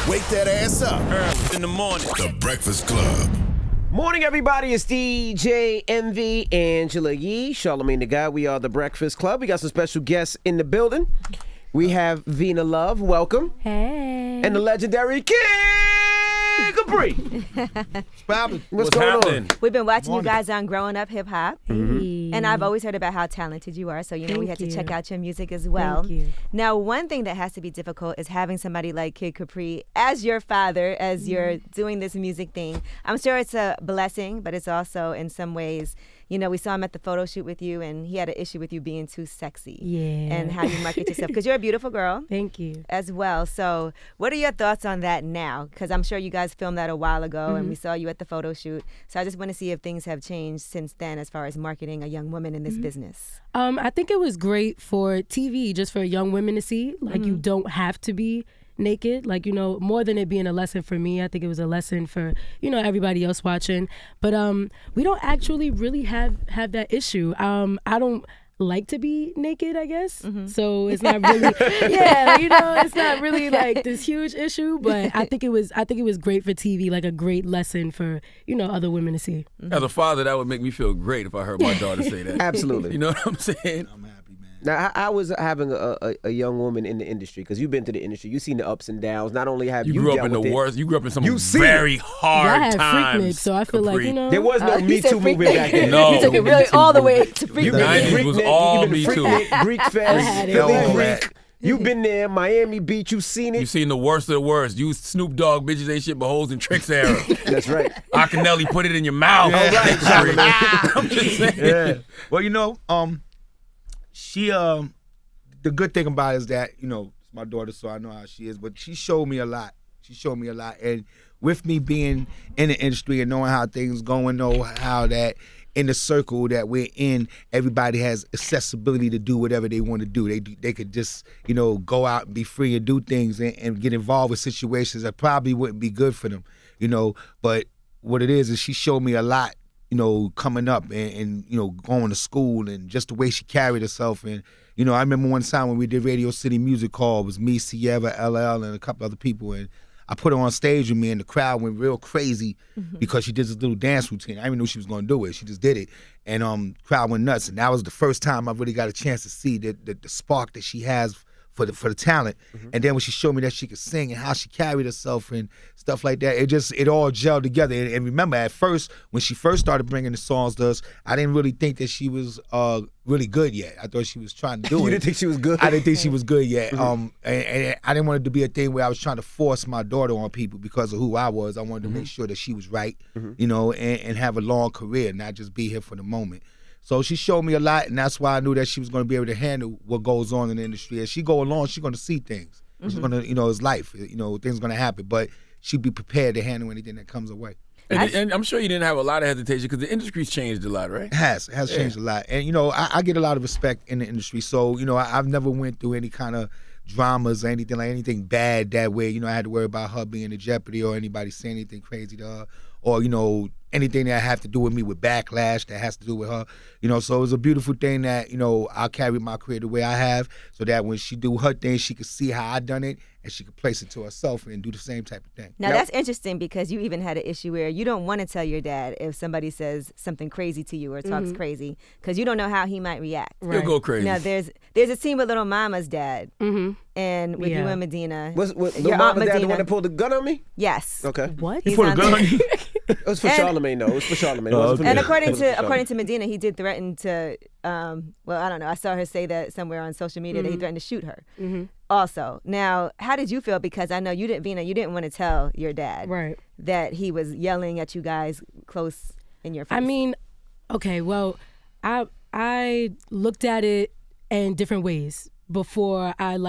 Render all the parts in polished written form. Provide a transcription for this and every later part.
Wake that ass up. Early in the morning. The Breakfast Club. Morning, everybody. It's DJ MV, Angela Yee, Charlamagne the Guy. We are the Breakfast Club. We got some special guests in the building. We have Vina Love. Welcome. Hey. And the legendary King Capri. What's going happening? on? We've been watching you guys on Growing Up Hip Hop. And I've Mm-hmm. always heard about how talented you are, so we had to Thank check you. out your music as well. Thank you. Now, one thing that has to be difficult is having somebody like Kid Capri as your father, as you're doing this music thing. I'm sure it's a blessing, but it's also in some ways, we saw him at the photo shoot with you, and he had an issue with you being too sexy. Yeah. And how you market yourself, because you're a beautiful girl. Thank you. As well. So what are your thoughts on that now? Because I'm sure you guys filmed that a while ago and we saw you at the photo shoot. So I just want to see if things have changed since then as far as marketing a young woman in this business. I think it was great for TV, just for young women to see. Like, you don't have to be naked. Like, more than it being a lesson for me, I think it was a lesson for, everybody else watching. But we don't actually really have that issue. I don't like to be naked, I guess. So it's not really, it's not really like this huge issue. But I think it was great for TV, like a great lesson for other women to see. As a father, that would make me feel great if I heard my daughter say that. Absolutely. You know what I'm saying? I'm happy, man. Now, I was having a young woman in the industry, because you've been to the industry. You've seen the ups and downs. Not only have you grew up dealt in the with it, worst. You grew up in some You seen very it. hard I had times. Freaknik, so I feel Capri. like, there was no Me Too movement back then. No. You took it really all the way to Freaknik. You've been to 90s was Freaknik, all you've been Me to Too. Freaknik, Greek I Fest, had it Philly all. Greek. You've been there, Miami Beach. You've seen You it. seen the worst of the worst. You Snoop Dogg, bitches ain't shit but hoes and tricks era. That's right. Akinelli put it in your mouth. Yeah. Right, Capri. I'm just saying. Yeah. Well, she the good thing about it is that, it's my daughter, so I know how she is, but she showed me a lot. And with me being in the industry and knowing how things going, know how that in the circle that we're in, everybody has accessibility to do whatever they want to do. They could just, go out and be free and do things and get involved with situations that probably wouldn't be good for them, But what it is she showed me a lot, coming up and going to school and just the way she carried herself. And, I remember one time when we did Radio City Music Hall, it was me, Sierra, LL, and a couple other people. And I put her on stage with me, and the crowd went real crazy because she did this little dance routine. I didn't even know she was going to do it. She just did it. And crowd went nuts. And that was the first time I really got a chance to see the spark that she has for the talent. And then when she showed me that she could sing and how she carried herself and stuff like that, it all gelled together. And remember, at first, when she first started bringing the songs to us, I didn't really think that she was really good yet. I thought she was trying to do it. You didn't think she was good? I didn't think she was good yet. And I didn't want it to be a thing where I was trying to force my daughter on people because of who I was. I wanted to make sure that she was right, and have a long career, not just be here for the moment. So she showed me a lot, and that's why I knew that she was going to be able to handle what goes on in the industry. As she go along, she's going to see things. She's going to, it's life. Things are going to happen, but she'll be prepared to handle anything that comes her way. And I'm sure you didn't have a lot of hesitation because the industry's changed a lot, right? It has changed a lot. And, I get a lot of respect in the industry. So, I've never went through any kind of dramas or anything bad that way. I had to worry about her being in jeopardy or anybody saying anything crazy to her or, anything that have to do with me with backlash that has to do with her. So it was a beautiful thing that, I carried my career the way I have so that when she do her thing, she could see how I done it and she could place it to herself and do the same type of thing. Now, that's interesting because you even had an issue where you don't want to tell your dad if somebody says something crazy to you or talks crazy because you don't know how he might react. He'll go crazy. Now, there's a scene with Little Mama's dad and with you and Medina. Was your Lil Aunt Mama's dad the Medina. one that pulled the gun on me? Yes. Okay. What? He's Put a on gun there. on you? It was for Charlamagne, though. It was for Charlamagne. It wasn't for And me. according It was for to Charlamagne. Medina, he did threaten to, I don't know. I saw her say that somewhere on social media that he threatened to shoot her. Also, now, how did you feel? Because I know you didn't want to tell your dad that he was yelling at you guys close in your face. I mean, okay, well, I looked at it in different ways before I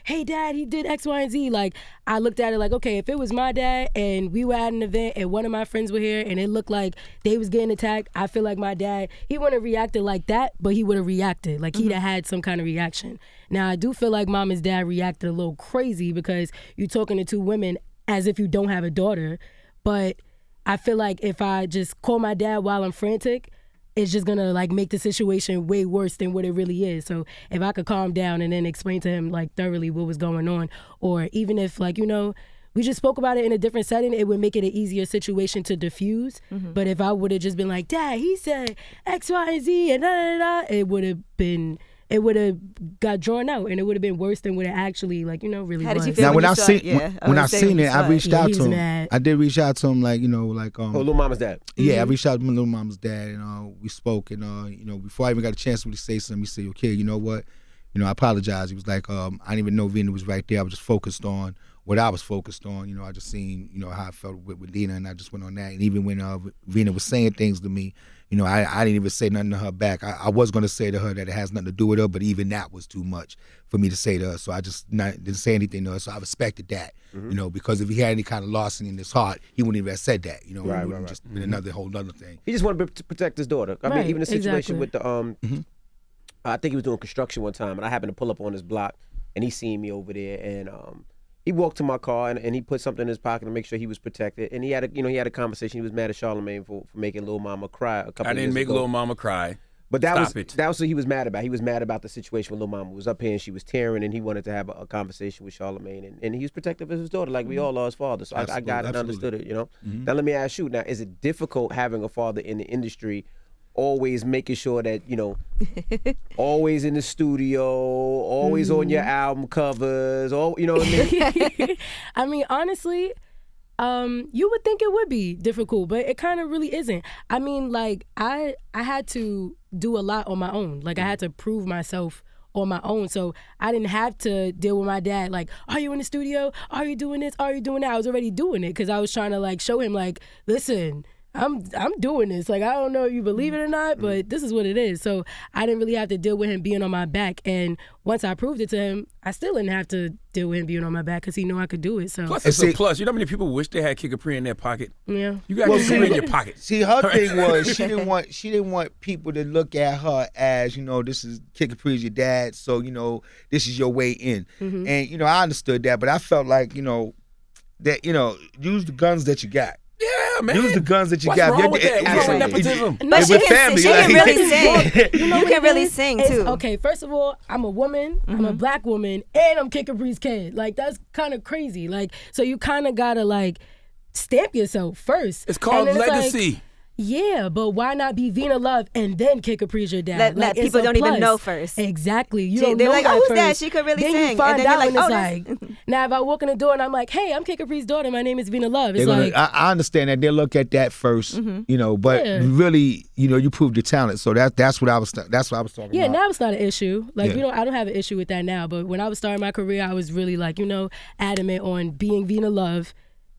hey dad, he did X, Y, and Z. Like, I looked at it like, okay, if it was my dad and we were at an event and one of my friends were here and it looked like they was getting attacked, I feel like my dad, he wouldn't have reacted like that, but he would have reacted. Like, he'd have had some kind of reaction. Now, I do feel like Mama's dad reacted a little crazy because you're talking to two women as if you don't have a daughter. But I feel like if I just call my dad while I'm frantic, it's just gonna make the situation way worse than what it really is. So if I could calm down and then explain to him thoroughly what was going on, or even if we just spoke about it in a different setting, it would make it an easier situation to diffuse. But if I would have just been like, Dad, he said X, Y, and Z, and it would have got drawn out, and it would have been worse than what it actually, like, really How was. did you feel Now, when I seen seen it, I reached out to him. Mad. I did reach out to him, like, Lil Mama's dad. Yeah, I reached out to my little mama's dad, and we spoke, and before I even got a chance to really say something, he said, "Okay, you know what? I apologize." He was like, "I didn't even know Vina was right there. I was just focused on what I was focused on. I just seen, how I felt with Vina, and I just went on that. And even when Vina was saying things to me, I didn't even say nothing to her back. I was going to say to her that it has nothing to do with her, but even that was too much for me to say to her. So I just didn't say anything to her. So I respected that, because if he had any kind of larceny in his heart, he wouldn't even have said that. It would have just been another whole other thing. He just wanted to protect his daughter. I mean, even the situation with the I think he was doing construction one time, and I happened to pull up on his block, and he seen me over there, and he walked to my car, and he put something in his pocket to make sure he was protected. And he had a conversation. He was mad at Charlamagne for making Lil Mama cry a couple of years ago. I didn't make Lil Mama cry. But that was what he was mad about. He was mad about the situation when Lil Mama was up here and she was tearing, and he wanted to have a conversation with Charlamagne, and he was protective of his daughter, like we all are his father. So I got it and understood it, Now let me ask you, now is it difficult having a father in the industry, always making sure that, always in the studio, always on your album covers, what I mean? I mean, honestly, you would think it would be difficult, but it kind of really isn't. I mean, like, I had to do a lot on my own. Like, I had to prove myself on my own. So I didn't have to deal with my dad, like, are you in the studio? Are you doing this? Are you doing that? I was already doing it because I was trying to, like, show him, like, listen, I'm doing this. Like, I don't know if you believe it or not, but this is what it is. So I didn't really have to deal with him being on my back. And once I proved it to him, I still didn't have to deal with him being on my back because he knew I could do it. So plus, it's a plus. You know how many people wish they had Kid Capri in their pocket? Yeah. You got Kid Capri in your pocket. See, her thing was she didn't want people to look at her as, this is Kid Capri's your dad, so this is your way in. And I understood that, but I felt like that use the guns that you got. Yeah, man. Use the guns that you What's got. Wrong with that? What's wrong with nepotism? But she can really sing. You can really sing too. Okay, first of all, I'm a woman, I'm a black woman, and I'm Kid Capri's kid. Like, that's kind of crazy. Like, so you kind of gotta, like, stamp yourself first. It's called legacy. Like, yeah, but why not be Vina Love and then Kid Capri's your dad? Like, people don't even know first. Exactly. They're like, oh, who's that? She could really then sing. You find and then out you're like, and it's like, now if I walk in the door and I'm like, hey, I'm Kid Capri's daughter, my name is Vina Love. It's I understand that. They'll look at that first, but really, you proved your talent. So that's what I was talking about. Yeah, now it's not an issue. Like, I don't have an issue with that now. But when I was starting my career, I was really like, adamant on being Vina Love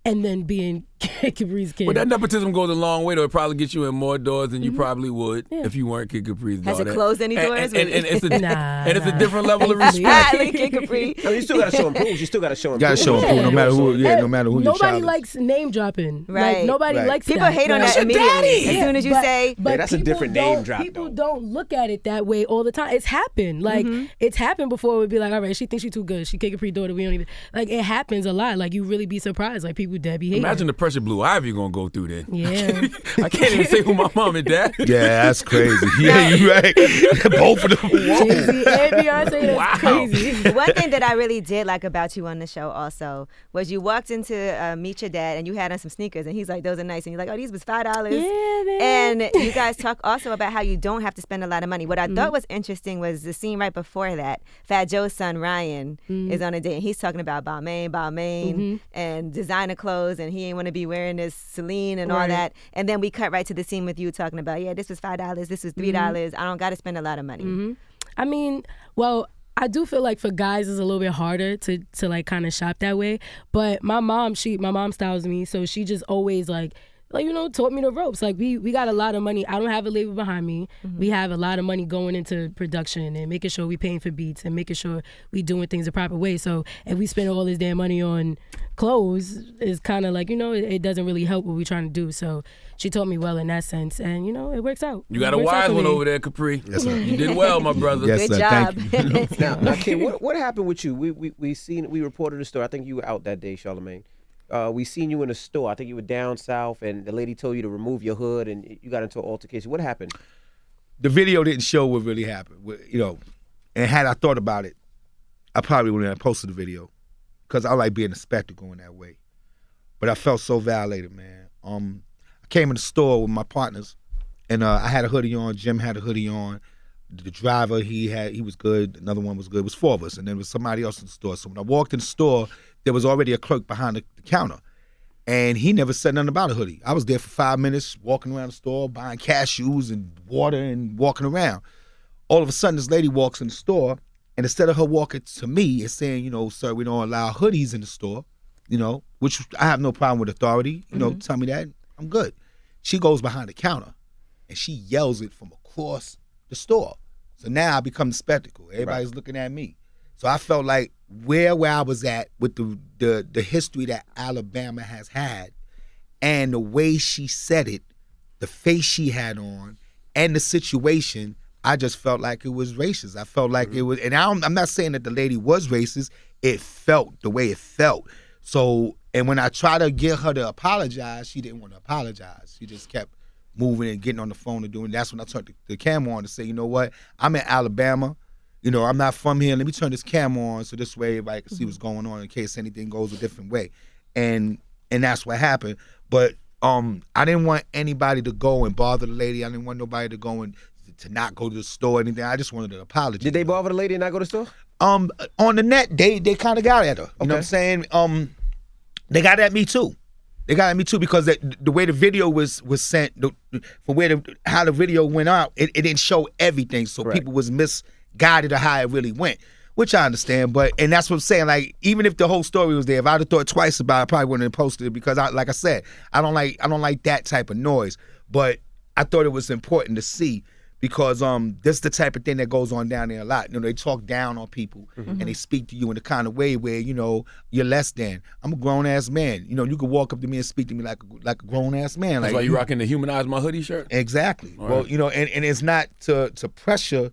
and then being Kid Capri's kid. But that nepotism goes a long way, though. It probably gets you in more doors than you probably would if you weren't Kid Capri's daughter. Has it closed any doors? And it's a different level of respect. Kid Capri. You still got to show and prove. You still got to show and prove. Got to show and prove, no matter who. Yeah, no matter who your child is. Nobody likes name dropping. Right. Like, nobody likes people that. hate on that immediately. As soon as you say, but that's a different name drop. People don't look at it that way all the time. It's happened. Like, it's happened before. It would be like, all right, she thinks she's too good. She Kid Capri daughter. We don't even like. It happens a lot. Like, you really be surprised. Like, people dead behave. Imagine the pressure Blue Ivy gonna go through there. Yeah. I can't even say who my mom and dad. Yeah, that's crazy. Yeah, you're right. Both of them. Jay-Z and Beyonce, that's crazy. One thing that I really did like about you on the show also was you walked into meet your dad and you had on some sneakers and he's like, those are nice. And you're like, oh, these was $5. Yeah, man. And you guys talk also about how you don't have to spend a lot of money. What I thought was interesting was the scene right before that. Fat Joe's son, Ryan, is on a date and he's talking about Balmain, and designer clothes and he ain't want to be wearing this Celine and all that. And then we cut right to the scene with you talking about, this was $5, this was $3. I don't got to spend a lot of money. I mean, well, I do feel like for guys it's a little bit harder to like kind of shop that way. But my mom styles me, so she just always like taught me the ropes. Like we got a lot of money. I don't have a label behind me. We have a lot of money going into production and making sure we paying for beats and making sure we doing things the proper way. So if we spend all this damn money on clothes, it's kind of like, it doesn't really help what we're trying to do. So she taught me well in that sense, and it works out. You got a wise one over there, Capri. Yes, sir. You did well, my brother. Yes, Good sir. job. Thank you. Now, Kim, what happened with you? We reported the story. I think you were out that day, Charlamagne. We seen you in a store. I think you were down south, and the lady told you to remove your hood, and you got into an altercation. What happened? The video didn't show what really happened. And had I thought about it, I probably wouldn't have posted the video because I like being a spectacle in that way. but I felt so violated, man. I came in the store with my partners, and I had a hoodie on. Jim had a hoodie on. The driver, he was good. Another one was good. It was 4 of us, and then there was somebody else in the store. So when I walked in the store, there was already a clerk behind the counter, and he never said nothing about a hoodie. I was there for 5 minutes, walking around the store, buying cashews and water and walking around. All of a sudden, this lady walks in the store, and instead of her walking to me and saying, sir, we don't allow hoodies in the store, which I have no problem with authority, tell me that, I'm good. She goes behind the counter, and she yells it from across the store. So now I become the spectacle. Everybody's looking at me. So I felt like where I was at with the history that Alabama has had and the way she said it, the face she had on, and the situation, I just felt like it was racist. I felt like it was, and I'm not saying that the lady was racist. It felt the way it felt. So, and when I tried to get her to apologize, she didn't want to apologize. She just kept moving and getting on the phone and doing. That's when I turned the camera on to say, you know what? I'm in Alabama. I'm not from here. Let me turn this camera on so this way everybody can see what's going on in case anything goes a different way. And that's what happened. But I didn't want anybody to go and bother the lady. I didn't want nobody to go and to not go to the store or anything. I just wanted an apology. Did they bother the lady and not go to the store? On the net, they kind of got at her. You know what I'm saying? They got at me too. They got at me too because the way the video was sent, from how the video went out, it didn't show everything, so people was misguided of how it really went, which I understand. And that's what I'm saying. Like, even if the whole story was there, if I'd have thought twice about it, I probably wouldn't have posted it because, like I said, I don't like that type of noise. But I thought it was important to see. Because this is the type of thing that goes on down there a lot. They talk down on people and they speak to you in the kind of way where, you're less than. I'm a grown-ass man. You can walk up to me and speak to me like a grown-ass man. That's why you rocking the Humanize My Hoodie shirt? Exactly. All well, right. And it's not to pressure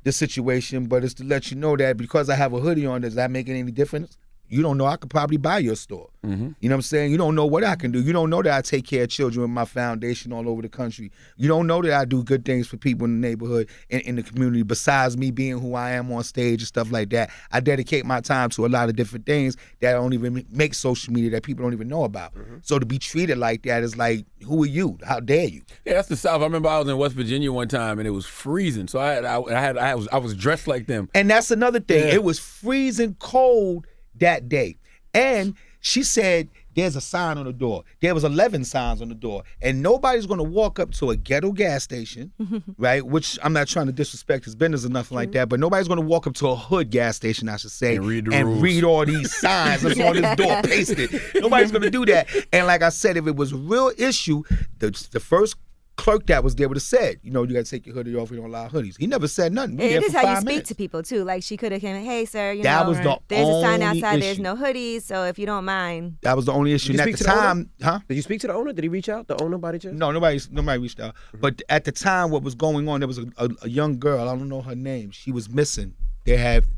the situation, but it's to let you know that because I have a hoodie on, does that make any difference? You don't know I could probably buy your store. Mm-hmm. You know what I'm saying? You don't know what I can do. You don't know that I take care of children with my foundation all over the country. You don't know that I do good things for people in the neighborhood and in the community besides me being who I am on stage and stuff like that. I dedicate my time to a lot of different things that don't even make social media that people don't even know about. Mm-hmm. So to be treated like that is like, who are you? How dare you? Yeah, that's the South. I remember I was in West Virginia one time and it was freezing. So I was dressed like them. And that's another thing. Yeah. It was freezing cold that day. And she said there's a sign on the door. There was 11 signs on the door. And nobody's going to walk up to a ghetto gas station, right? Which I'm not trying to disrespect his business or nothing like that, but nobody's going to walk up to a hood gas station, I should say, and read all these signs that's on this door pasted. Nobody's going to do that. And like I said, if it was a real issue, the first clerk that was there would have said, you got to take your hoodie off. We don't allow hoodies. He never said nothing. It is how you speak to people too. Like she could have came, hey sir, was there's a sign outside. issue. There's no hoodies, so if you don't mind. That was the only issue. And at the time, Did you speak to the owner? Did he reach out? The owner by the chance? No, nobody reached out. Mm-hmm. But at the time, what was going on? There was a young girl. I don't know her name. She was missing.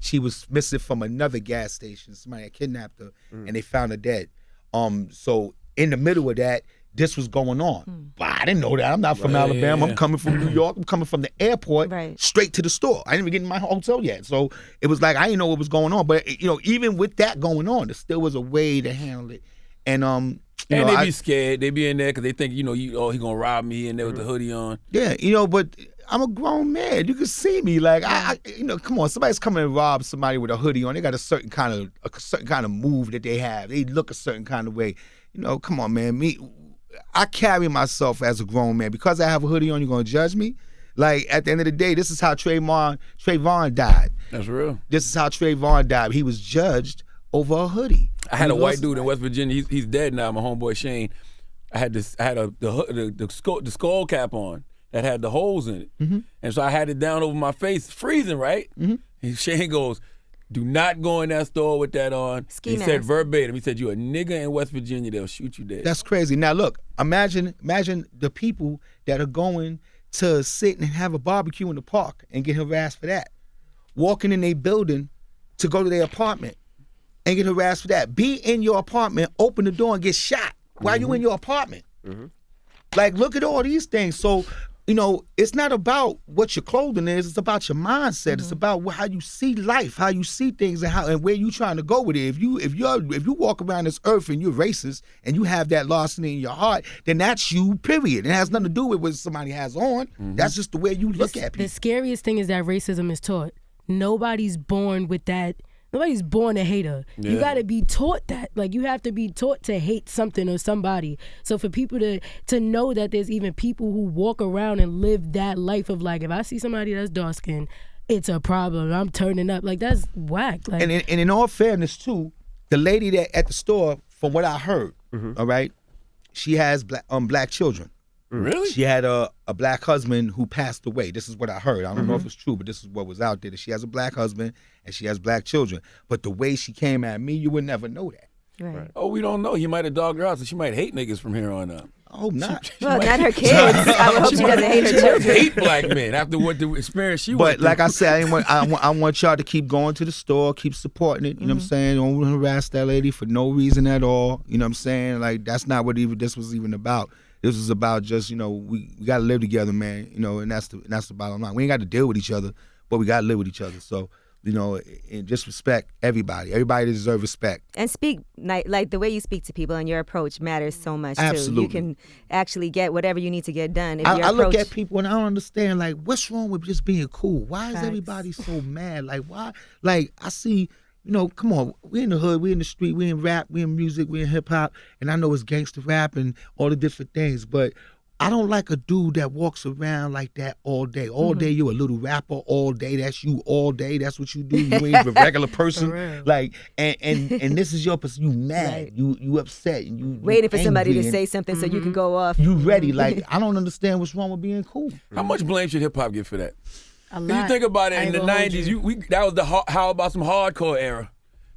She was missing from another gas station. Somebody had kidnapped her, and they found her dead. So in the middle of that, this was going on. But I didn't know that. I'm not from Alabama. I'm coming from New York. I'm coming from the airport straight to the store. I didn't even get in my hotel yet. So it was like I didn't know what was going on. But even with that going on, there still was a way to handle it. And they be scared. They be in there because they think he gonna rob me in there with the hoodie on. Yeah, but I'm a grown man. You can see me. Like come on. Somebody's coming and rob somebody with a hoodie on. They got a certain kind of move that they have. They look a certain kind of way. Come on, man. I carry myself as a grown man. Because I have a hoodie on, you're going to judge me? Like, at the end of the day, this is how Trayvon died. That's real. This is how Trayvon died. He was judged over a hoodie. I had a white dude in West Virginia. He's dead now, my homeboy Shane. I had the skull cap on that had the holes in it. Mm-hmm. And so I had it down over my face, freezing, right? Mm-hmm. And Shane goes, do not go in that store with that on. He said verbatim. He said, you a nigga in West Virginia, they'll shoot you dead. That's crazy. Now look, imagine the people that are going to sit and have a barbecue in the park and get harassed for that. Walking in a building to go to their apartment and get harassed for that. Be in your apartment, open the door and get shot while you in your apartment. Mm-hmm. Like, look at all these things. So it's not about what your clothing is. It's about your mindset. It's about how you see life, how you see things, and where you trying to go with it. If you walk around this earth and you're racist and you have that larceny in your heart, then that's you. Period. It has nothing to do with what somebody has on. That's just the way you look at people. The scariest thing is that racism is taught. Nobody's born with that. Nobody's born a hater. Yeah. You got to be taught that. Like, you have to be taught to hate something or somebody. So for people to know that there's even people who walk around and live that life of, like, if I see somebody that's dark skinned, it's a problem. I'm turning up. Like, that's whack. Like, and in all fairness, too, the lady that at the store, from what I heard, all right, she has black children. Really? She had a black husband who passed away. This is what I heard. I don't know if it's true, but this is what was out there. That she has a black husband and she has black children. But the way she came at me, you would never know that. Right. Oh, we don't know. He might have dogged her out, so she might hate niggas from here on out. I hope not. Well, not her kids. I would hope she doesn't hate her children. Hate black men after what the experience she But went through. like I said, I want y'all to keep going to the store, keep supporting it. You know what I'm saying? Don't harass that lady for no reason at all. You know what I'm saying? Like, that's not what this was even about. This was about just, we got to live together, man. And that's the bottom line. We ain't got to deal with each other, but we got to live with each other. So, and just respect everybody. Everybody deserves respect. And speak, like the way you speak to people and your approach matters so much, Absolutely. too. You can actually get whatever you need to get done. If I look at people and I don't understand, like, what's wrong with just being cool? Why is Facts. everybody so mad? Like, why? Like, I see... come on, we in the hood, we in the street, we in rap, we in music, we in hip hop, and I know it's gangster rap and all the different things, but I don't like a dude that walks around like that all day. All day you a little rapper, all day that's you, all day that's what you do. You ain't even a regular person. Like, and this is your person. You mad, right. you upset, and you waiting for somebody to and, say something so you can go off. You ready? Like, I don't understand what's wrong with being cool. How much blame should hip hop get for that? A lot. You think about it, in the 90s, that was the how about some hardcore era.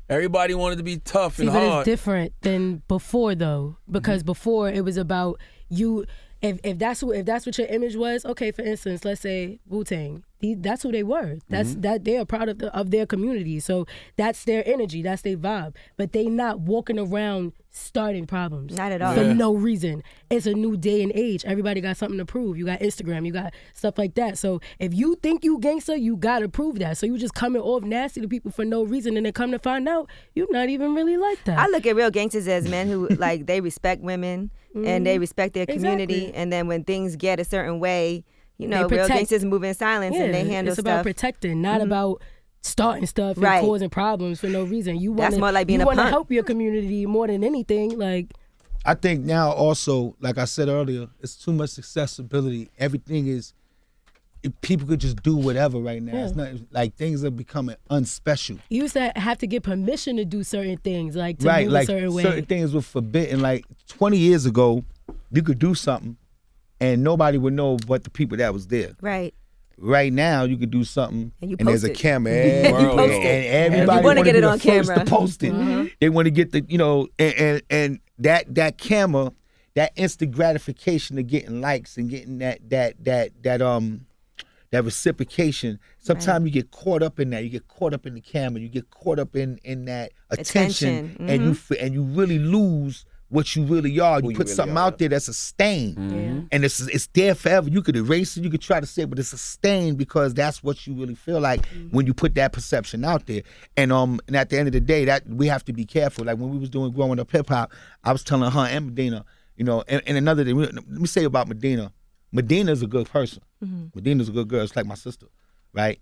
Everybody wanted to be tough and hard. But it's different than before, though, because before it was about you. If that's what your image was, okay. For instance, let's say Wu-Tang. That's who they were. That they are proud of their community. So that's their energy. That's their vibe. But they not walking around starting problems. Not at all. For no reason. It's a new day and age. Everybody got something to prove. You got Instagram. You got stuff like that. So if you think you gangster, you got to prove that. So you just coming off nasty to people for no reason, and then come to find out you're not even really like that. I look at real gangsters as men who, like, they respect women and they respect their community. Exactly. And then when things get a certain way, real gangsters move in silence and they handle stuff. It's about protecting, not about starting stuff and causing problems for no reason. That's more like being a punk. You want to help your community more than anything. Like, I think now also, like I said earlier, it's too much accessibility. Everything is, people could just do whatever right now. It's not like things are becoming unspecial. You used to have to get permission to do certain things, like to move a certain way. Certain things were forbidden. Like 20 years ago, you could do something and nobody would know but the people that was there. Right. Right now, you could do something and there's a camera everywhere, and everybody want to get it on camera. First to post it. They want to get the and that camera, that instant gratification of getting likes and getting that reciprocation. Sometimes you get caught up in that. You get caught up in the camera. You get caught up in that attention. And you really lose what you really are. You put something out there that's a stain, and it's there forever. You could erase it, you could try to say it, but it's a stain because that's what you really feel like when you put that perception out there. And at the end of the day, that we have to be careful. Like when we was doing growing up hip hop, I was telling her and Medina, and another thing. Let me say about Medina. Medina's a good person. Medina's a good girl. It's like my sister, right?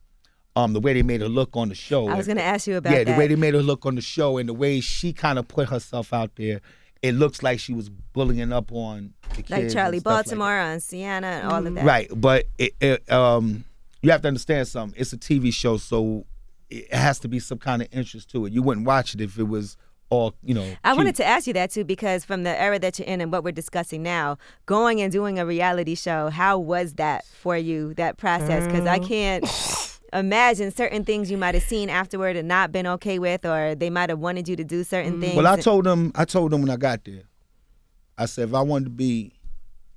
The way they made her look on the show. I was going to ask you about that. Yeah, the way they made her look on the show and the way she kind of put herself out there. It looks like she was bullying up on the kids. Like Charlie Baltimore like on Sienna and all of that. Right, but you have to understand something. It's a TV show, so it has to be some kind of interest to it. You wouldn't watch it if it was all, I wanted to ask you that, too, because from the era that you're in and what we're discussing now, going and doing a reality show, how was that for you, that process? Because I can't imagine certain things you might have seen afterward and not been okay with, or they might have wanted you to do certain things. Well, I told them when I got there, I said, if I wanted to be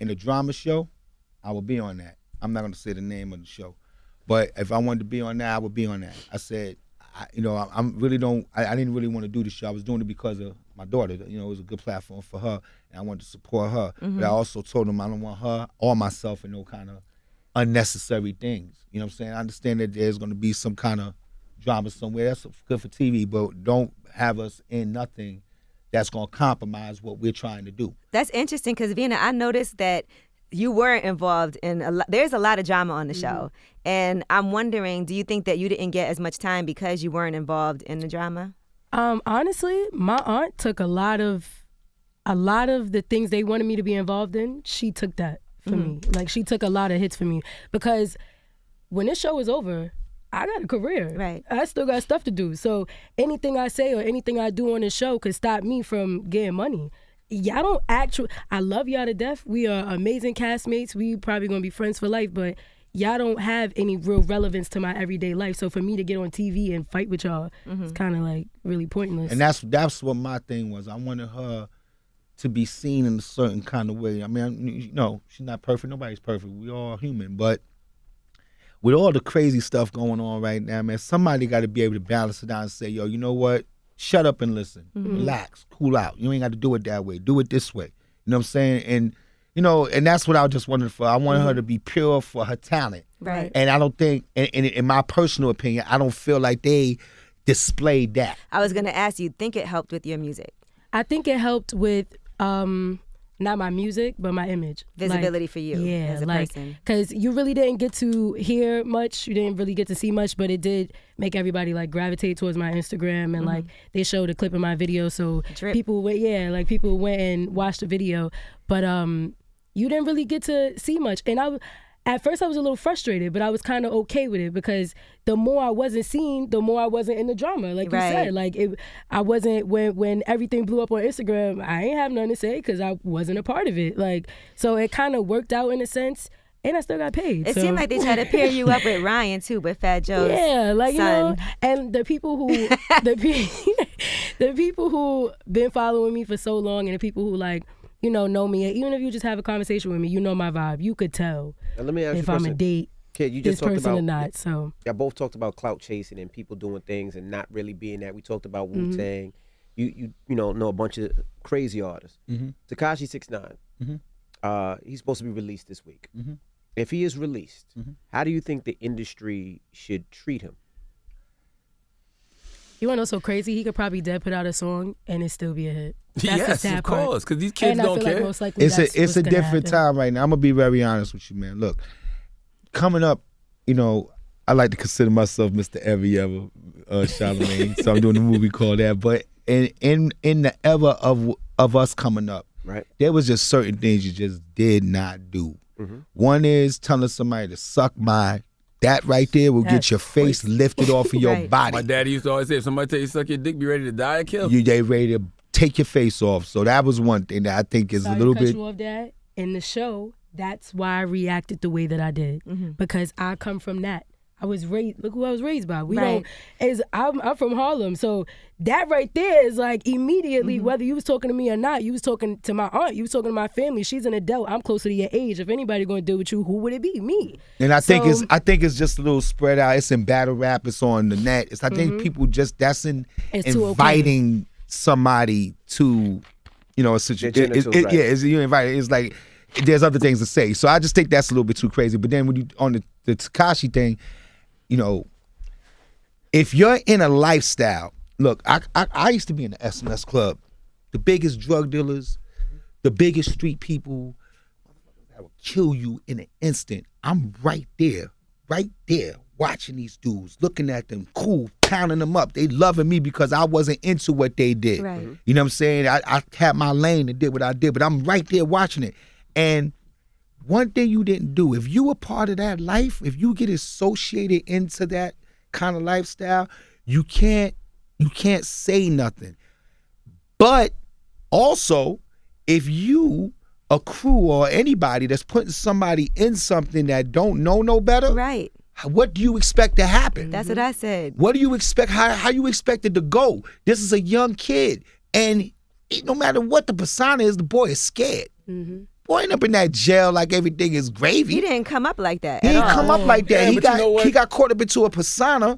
in a drama show, I would be on that. I'm not going to say the name of the show, but if I wanted to be on that, I would be on that. I said, I didn't really want to do the show. I was doing it because of my daughter. It was a good platform for her, and I wanted to support her. But I also told them I don't want her or myself in no kind of unnecessary things. You know what I'm saying? I understand that there's going to be some kind of drama somewhere. That's good for TV, but don't have us in nothing that's going to compromise what we're trying to do. That's interesting because, Vina, I noticed that you weren't involved in there's a lot of drama on the show. And I'm wondering, do you think that you didn't get as much time because you weren't involved in the drama? Honestly, my aunt took a lot of the things they wanted me to be involved in. She took that for me. Like, she took a lot of hits for me because when this show is over, I got a career. Right. I still got stuff to do. So anything I say or anything I do on this show could stop me from getting money. Y'all don't I love y'all to death. We are amazing castmates. We probably gonna be friends for life, but y'all don't have any real relevance to my everyday life. So for me to get on TV and fight with y'all, it's kind of like really pointless. And that's what my thing was. I wanted her to be seen in a certain kind of way. I mean, you know, she's not perfect. Nobody's perfect. We all human, but with all the crazy stuff going on right now, man, somebody got to be able to balance it down and say, yo, you know what? Shut up and listen. Relax. Cool out. You ain't got to do it that way. Do it this way. You know what I'm saying? And, you know, and that's what I just wanted for. I wanted her to be pure for her talent. Right. And I don't think, in my personal opinion, I don't feel like they displayed that. I was going to ask you, think it helped with your music? I think it helped with not my music, but my image. Visibility for you as a person. Because you really didn't get to hear much. You didn't really get to see much, but it did make everybody like gravitate towards my Instagram and like they showed a clip of my video. So people went and watched the video. But you didn't really get to see much. And at first I was a little frustrated, but I was kind of okay with it because the more I wasn't seen, the more I wasn't in the drama. Like you said, like I wasn't, when everything blew up on Instagram, I ain't have nothing to say because I wasn't a part of it. Like, so it kind of worked out in a sense. And I still got paid. It seemed like they tried to pair you up with Ryan too, with Fat Joe's like, son. You know, and the people who the people who been following me for so long, and the people who like, you know me, even if you just have a conversation with me, you know my vibe. You could tell let me ask if you I'm a date Kid, you just this person about, or not. So y'all both talked about clout chasing and people doing things and not really being that. We talked about Wu-Tang. You know a bunch of crazy artists. Tekashi 6ix9ine. He's supposed to be released this week. If he is released, how do you think the industry should treat him? You want to know so crazy? He could probably put out a song and it still be a hit. That's yes, the sad of course, because these kids and don't I feel care. Like most likely it's a different time right now. I'm gonna be very honest with you, man. Look, coming up, you know, I like to consider myself Mr. Every Ever, Charlamagne. So I'm doing a movie called that. But in the ever of us coming up, right, there was just certain things you just did not do. One is telling somebody to suck my. That right there will get your face lifted off of your body. My daddy used to always say, if somebody tell you suck your dick, be ready to die or kill. They ready to take your face off. So that was one thing that I think is a little bit. You off, Dad. In the show, that's why I reacted the way that I did. Because I come from that. I was raised. Look who I was raised by. I'm from Harlem, so that right there is like immediately. Whether you was talking to me or not, you was talking to my aunt. You was talking to my family. She's an adult. I'm closer to your age. If anybody going to deal with you, who would it be? Me. And I think it's just a little spread out. It's in battle rap. It's on the net. I think people that's inviting somebody to, you know, a situation. You invite. It's like there's other things to say. So I just think that's a little bit too crazy. But then when you on the Tekashi thing. You know, if you're in a lifestyle, look, I used to be in the SMS club. The biggest drug dealers, the biggest street people that will kill you in an instant. I'm right there, watching these dudes, looking at them, cool, pounding them up. They loving me because I wasn't into what they did. Right. You know what I'm saying? I had my lane and did what I did, but I'm right there watching it. And one thing you didn't do, if you were part of that life, if you get associated into that kind of lifestyle, you can't say nothing. But also, if you, a crew or anybody that's putting somebody in something that don't know no better, right? What do you expect to happen? That's what I said. What do you expect? How you expect it to go? This is a young kid, and no matter what the persona is, the boy is scared. Boy ain't up in that jail like everything is gravy. He didn't come up like that. He didn't come up like that. Yeah, He got caught up into a persona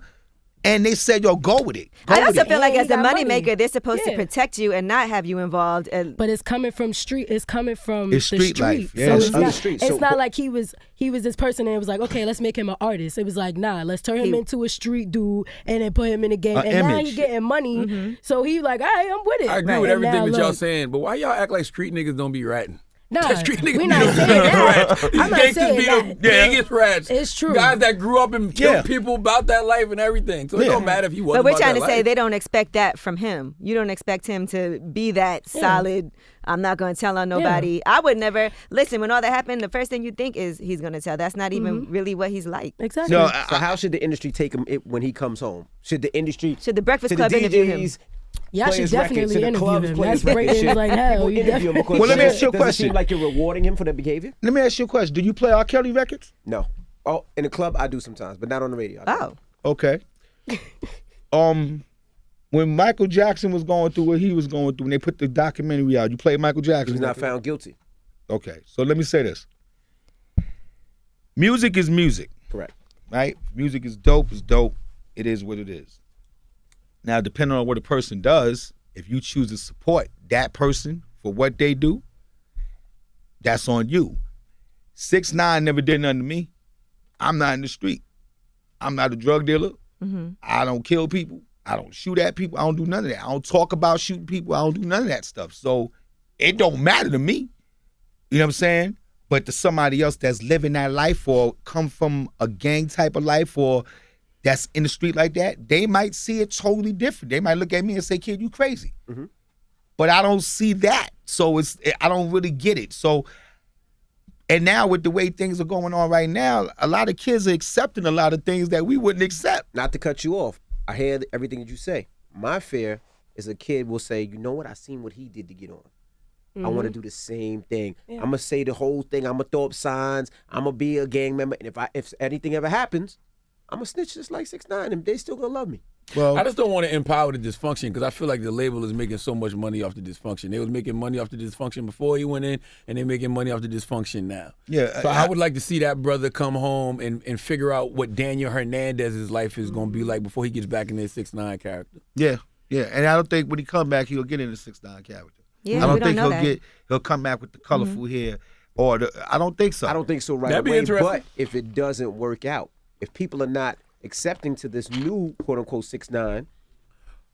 And they said, yo, go with it. I also feel like Yeah, as the he got moneymaker, money. they're supposed to Yeah. protect you and not have you involved. But it's coming from street. It's coming from It's the street street. life. Yeah, so it's it's on the not, street. It's So- not like he was this person and it was like, okay, let's make him an artist. It was like, nah, let's turn him into a street dude and then put him in a game. An And now image. he getting money. So he like, all right, I'm with it. I agree Right. with And everything now that y'all look, saying, but why y'all act like street niggas don't be ratting? Nah, Street niggas we be not the saying biggest that. rats. These I'm not gangsters saying be that. the biggest rats. It's true. Guys that grew up and killed Yeah. people about that life and everything. So it don't matter if he wasn't But we're about trying that to say life. they don't expect that from him. You don't expect him to be that solid. I'm not going to tell on nobody. I would never listen when all that happened. The first thing you think is he's going to tell. That's not even really what he's like. Exactly. No, So how should the industry take him when he comes home? Should the industry? Should the Breakfast should Club the interview him? DJs Y'all play should his records, definitely should the interview clubs him. play That's his records? breaking Should like hell. people You interview him because Well, let me does ask you a it seem question. like you're rewarding him for the behavior? Let me ask you a question. Do you play R. Kelly records? No. Oh, in the club I do sometimes, but not on the radio. I don't. Oh, Okay. When Michael Jackson was going through what he was going through, when they put the documentary out, you played Michael He Jackson. was not record? found guilty. Okay, so let me say this. Music is music, Correct. right? Music is dope, it's dope. It is what it is. Now, depending on what a person does, if you choose to support that person for what they do, that's on you. 6ix9ine never did nothing to me. I'm not in the street. I'm not a drug dealer. I don't kill people. I don't shoot at people. I don't do none of that. I don't talk about shooting people. I don't do none of that stuff. So it don't matter to me. You know what I'm saying? But to somebody else that's living that life or come from a gang type of life or that's in the street like that, they might see it totally different. They might look at me and say, kid, you crazy. But I don't see that. So I don't really get it. So, and now with the way things are going on right now, a lot of kids are accepting a lot of things that we wouldn't accept. Not to cut you off. I hear everything that you say. My fear is a kid will say, you know what? I seen what he did to get on. I want to do the same thing. I'm gonna say the whole thing. I'm gonna throw up signs. I'm gonna be a gang member. And if anything ever happens, I'm gonna snitch just like 6ix9ine, and they still gonna love me. Well, I just don't want to empower the dysfunction because I feel like the label is making so much money off the dysfunction. They was making money off the dysfunction before he went in, and they're making money off the dysfunction now. Yeah, So I would like to see that brother come home and figure out what Daniel Hernandez's life is going to be like before he gets back in his 6ix9ine character. yeah. And I don't think when he come back, he'll get in the 6ix9ine character. Yeah, I don't we don't think know that. he'll come back with the colorful hair or I don't think so. I don't think so right That'd be away. interesting. But if it doesn't work out, if people are not accepting to this new quote unquote 6ix9ine,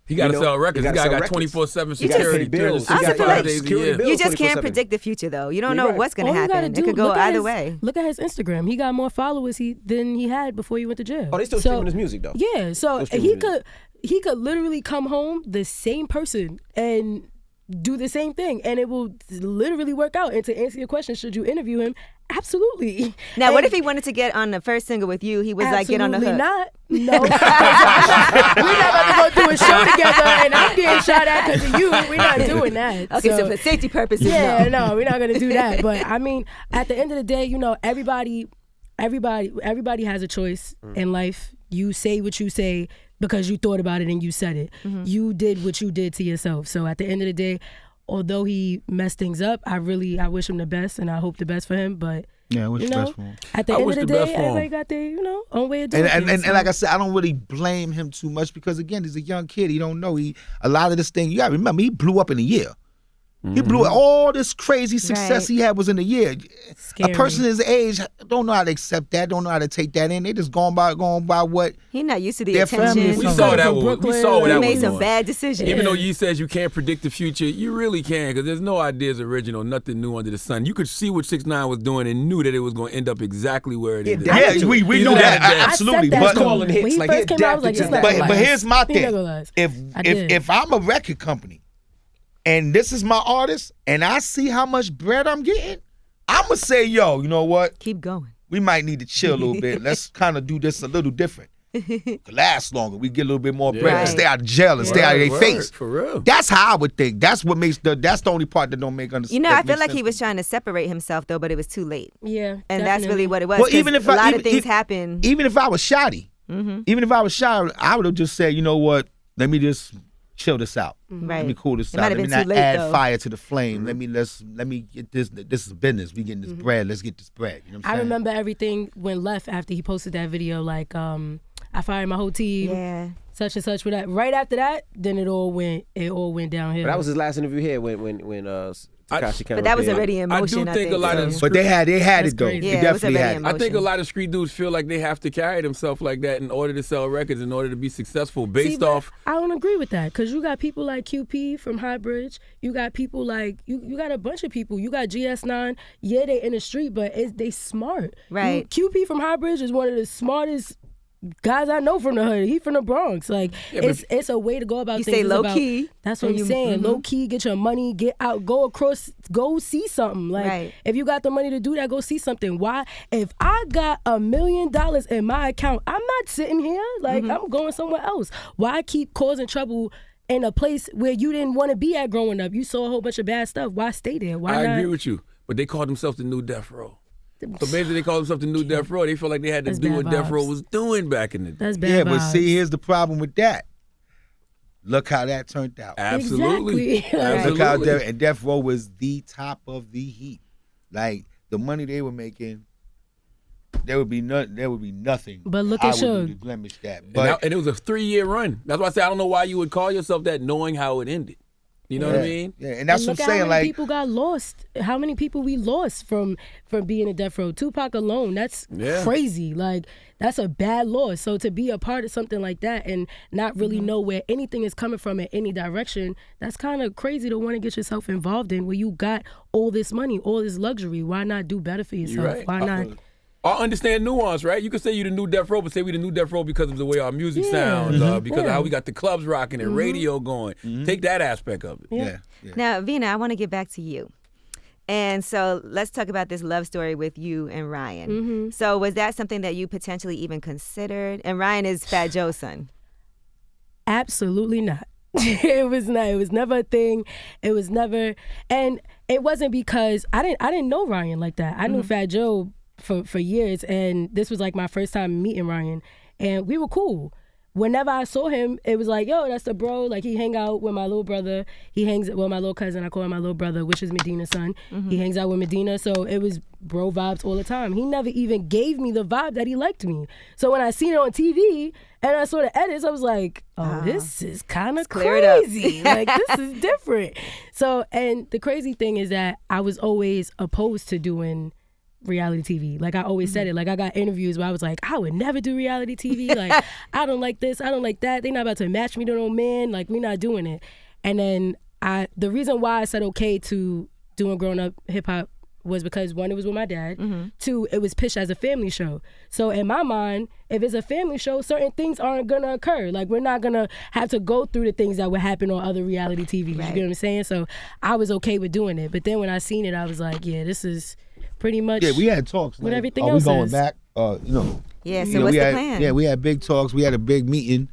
He got to You know, sell records. he This gotta guy sell got records. 24/7 He gotta security. pay bills. He gotta 365 pay days a security year. bills. you just can't 24/7. predict the future, though. You don't You're know right. what's going All to you gotta happen. do, It could go look at either his- way. Look at his Instagram. He got more followers than he had before he went to jail. oh, they still streaming his music though. Yeah, so Still streaming he could literally come home the same person and do the same thing, and it will literally work out. And to answer your question, should you interview him? Absolutely. Now, what And if he wanted to get on the first single with you? He was like, get on the hook. Absolutely not. No. We're not about to go do a show together, and I'm getting shot at because of you. We're not doing that. Okay, so for safety purposes, Yeah, no. no, we're not gonna do that. But I mean, at the end of the day, you know, everybody has a choice in life. You say what you say because you thought about it and you said it. You did what you did to yourself. So at the end of the day, although he messed things up, I wish him the best and I hope the best for him. But Yeah, I wish you the know, best for him. at the I end wish of the the best day, for him. everybody got their own way of doing And things. like I said, I don't really blame him too much because again, he's a young kid. He don't know. A lot of this thing, you gotta remember, he blew up in a year. He blew all this crazy success Right. he had was in a year. Scary. A person his age don't know how to accept that, don't know how to take that in. They just going by what He's not used to the their family attention. is We From saw that. from We Brooklyn. saw what He that made was some doing. bad decisions. Even though you says you can't predict the future, you really can because there's no ideas original, nothing new under the sun. You could see what 6ix9ine was doing and knew that it was going to end up exactly where it Yeah, is. that- Yeah, we He's know an that adapter. absolutely. I said that But to him. calling hits, when he like, first he came out, I was like, adapted it's to not that. gonna but last. here's my He not thing. gonna last. I If did. if I'm a record company and this is my artist and I see how much bread I'm getting, I'ma say, yo, you know what? Keep going. We might need to chill a little bit. Let's kind of do this a little different. Could last longer. We get a little bit more bread. Right. Stay out of jail and stay out of their Word, face. for real. That's how I would think. That's what makes that's the only part that don't make understand. You know, I feel like he was trying to separate himself, though, but it was too late. Yeah, And that's really what it was. Well, 'cause even if a I- lot of even- things happen. Even if I was shoddy, even if I was shy, I would have just said, you know what? Let me just chill this out. Right. Let me cool this It might out. have Let me been too not late, add though. fire to the flame. Let me get this. This is business. We getting this bread. Let's get this bread. You know what I'm I saying? remember everything went left after he posted that video. Like, I fired my whole team. Yeah. Such and such with that. Right after that, then it all went downhill. But that was his last interview here when Tekashi came. But that was already in motion. I do think a lot of. But they had That's it though. crazy. They Yeah, it was definitely already had in it. I think a lot of street dudes feel like they have to carry themselves like that in order to sell records, in order to be successful, based off. I don't agree with that because you got people like QP from High Bridge. You got people like you got a bunch of people. You got GS9. Yeah, they in the street, but they smart. Right. QP from High Bridge is one of the smartest guys I know from the hood. He from the Bronx. Like it's a way to go about You things. say low It's key. That's what I'm saying. Low key, get your money, get out, go across, go see something. Like Right. if you got the money to do that, go see something. Why? If I got $1 million in my account, I'm not sitting here. Like I'm going somewhere else. Why keep causing trouble in a place where you didn't want to be at growing up? You saw a whole bunch of bad stuff. Why stay there? Why I not? agree with you, but they called themselves the new Death Row. So basically, they called themselves the new Death Row. They felt like they had to That's do bad what Death Row vibes. was doing back in the day. That's bad. Yeah, but vibes. see, here's the problem with that. Look how that turned out. Absolutely. Exactly. Look how Absolutely. and Death Row was the top of the heap. Like the money they were making, there would be nothing. But look I at would do Suge. to blemish that. And, But and it was a 3-year run. That's why I say I don't know why you would call yourself that, knowing how it ended. You know what I mean? Yeah, and that's And what look I'm at saying. how many Like, people got lost. How many people we lost from being in Death Row? Tupac alone. That's crazy. Like that's a bad loss. So to be a part of something like that and not really know where anything is coming from in any direction, that's kind of crazy to want to get yourself involved in. Where you got all this money, all this luxury. Why not do better for yourself? You're right. Why not? I understand nuance, right? You could say you're the new Death Row, but say we the new Death Row because of the way our music sounds, because of how we got the clubs rocking and radio going. Take that aspect of it. yeah. Now, Vina, I want to get back to you. And so let's talk about this love story with you and Ryan. So was that something that you potentially even considered? And Ryan is Fat Joe's son. Absolutely not. It was not. It was never a thing. It was never, and it wasn't because I didn't know Ryan like that. I knew Fat Joe for years, and this was like my first time meeting Ryan, and we were cool. Whenever I saw him, it was like, yo, that's the bro. Like he hang out with my little brother. He hangs with my little cousin. I call him my little brother, which is Medina's son. He hangs out with Medina, so it was bro vibes all the time. He never even gave me the vibe that he liked me. So when I seen it on TV and I saw the edits, I was like, oh, this is kind of crazy. Like this is different. So, and the crazy thing is that I was always opposed to doing reality TV. Like I always said it. Like I got interviews where I was like, I would never do reality TV. Like I don't like this, I don't like that. They're not about to match me to no man. Like we're not doing it. And then the reason why I said okay to doing grown up hip hop was because one, it was with my dad. Two, it was pitched as a family show. So in my mind, if it's a family show, certain things aren't gonna occur. Like we're not gonna have to go through the things that would happen on other reality TV. You get what I'm saying? So I was okay with doing it. But then when I seen it, I was like, yeah, this is pretty much we had talks. what like, everything are else we going is. back? Yeah, so you know, what's we the had, plan? Yeah, we had big talks. We had a big meeting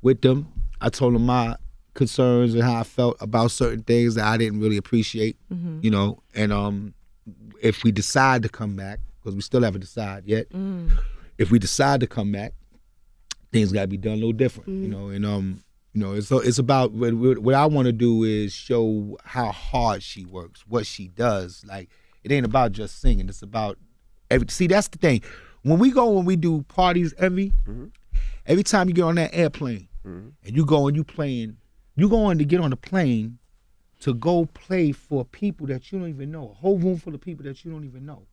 with them. I told them my concerns and how I felt about certain things that I didn't really appreciate. You know, and if we decide to come back, because we still haven't decided yet, if we decide to come back, things got to be done a little different. You know, and you know, it's about what I want to do is show how hard she works, what she does. Like it ain't about just singing. It's about see. That's the thing. When we do parties, every time you get on that airplane and you go and you going to get on the plane to go play for people that you don't even know, a whole room full of people that you don't even know.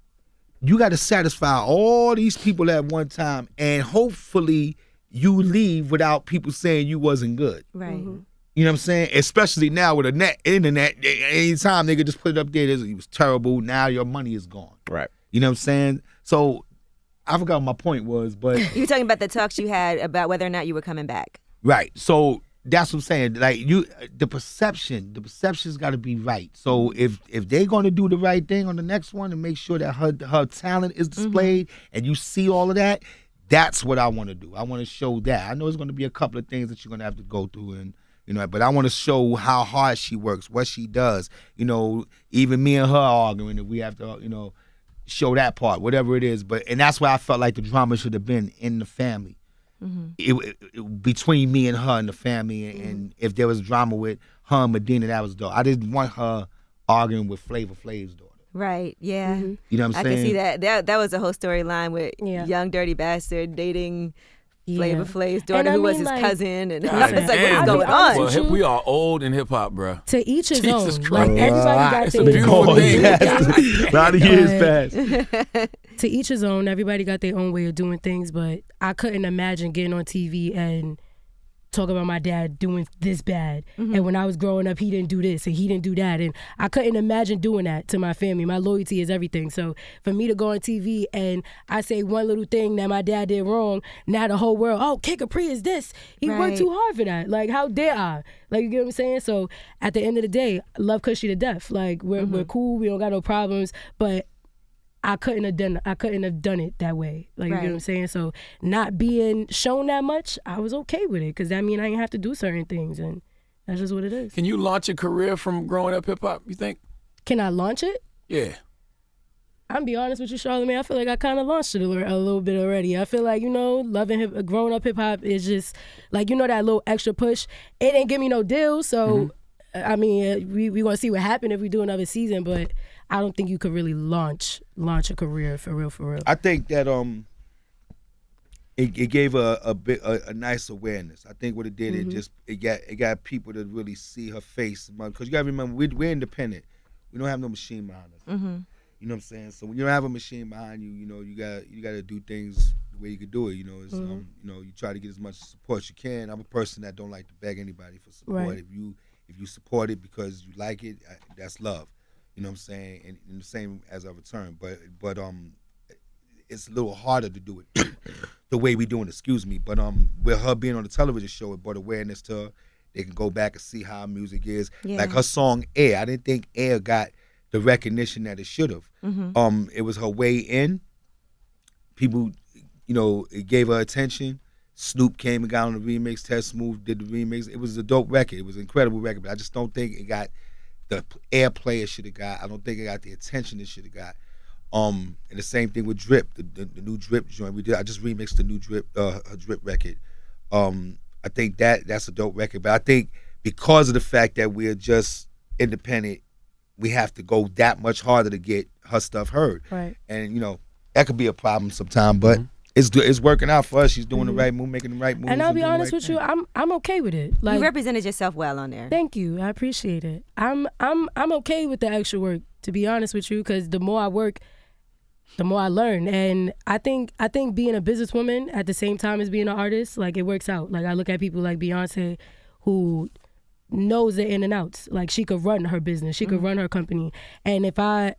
You got to satisfy all these people at one time, and hopefully you leave without people saying you wasn't good. Right. You know what I'm saying? Especially now with the internet, anytime they could just put it up there, it was terrible. Now your money is gone. Right. You know what I'm saying? So I forgot what my point was, but You were talking about the talks you had about whether or not you were coming back. right. So that's what I'm saying. Like the perception's got to be right. So if they're going to do the right thing on the next one and make sure that her talent is displayed and you see all of that, that's what I want to do. I want to show that. I know there's going to be a couple of things that you're going to have to go through, and you know, but I want to show how hard she works, what she does. You know, even me and her arguing, if we have to, you know, show that part, whatever it is. And that's why I felt like the drama should have been in the family. It, between me and her and the family, and if there was drama with her and Medina, that was dope. I didn't want her arguing with Flavor Flav's daughter. Right. Yeah. You know what I'm I saying? can see that. That was a whole storyline with Yeah. young dirty bastard dating Flavor Flav's daughter, who was his cousin, and it's like, what's going on? Well, we are old in hip hop, bro. To each his Jesus own. Christ. Like everybody got It's a beautiful thing. A lot of years passed. To each his own. Everybody got their own way of doing things, but I couldn't imagine getting on TV and talk about my dad doing this bad. And when I was growing up, he didn't do this and he didn't do that. And I couldn't imagine doing that to my family. My loyalty is everything. So for me to go on TV and I say one little thing that my dad did wrong, now the whole world, oh, Kid Capri is this. He worked too hard for that. Like, how dare I? Like, you get what I'm saying? So at the end of the day, I love Cushy to death. Like, we're cool. We don't got no problems. But I couldn't have done it that way. Like, you get what I'm saying? So not being shown that much, I was okay with it because that mean I didn't have to do certain things, and that's just what it is. Can you launch a career from growing up hip hop, you think? Can I launch it? Yeah. I'm be honest with you, Charlamagne. I feel like I kind of launched it a little bit already. I feel like, growing up hip hop is just like, that little extra push. It didn't give me no deal, so I mean, we gonna see what happens if we do another season, but I don't think you could really launch a career for real. I think that it gave a nice awareness. I think what it did, it got people to really see her face, because you gotta remember we're independent. We don't have no machine behind us. You know what I'm saying? So when you don't have a machine behind you, you got to do things the way you could do it. You try to get as much support as you can. I'm a person that don't like to beg anybody for support. Right. If you support it because you like it, that's love. You know what I'm saying? And the same as a return. But it's a little harder to do it the way we doing it, But with her being on the television show, it brought awareness to her. They can go back and see how music is. Yeah. Like her song Air. I didn't think Air got the recognition that it should have. It was her way in. People, it gave her attention. Snoop came and got on the remix. Ted Smooth did the remix. It was a dope record. It was an incredible record. But I just don't think it got the airplay it should have got. I don't think it got the attention it should have got. And the same thing with Drip, the new Drip joint. I just remixed the new Drip, her Drip record. I think that's a dope record. But I think because of the fact that we're just independent, we have to go that much harder to get her stuff heard. Right. And that could be a problem sometimes, but it's working out for us. She's doing the right move, making the right moves. And I'll be honest with you, I'm okay with it. Like, you represented yourself well on there. Thank you. I appreciate it. I'm okay with the extra work, to be honest with you, because the more I work, the more I learn. And I think being a businesswoman at the same time as being an artist, like, it works out. Like, I look at people like Beyonce who knows the in and outs. Like, she could run her business. She could run her company. And if I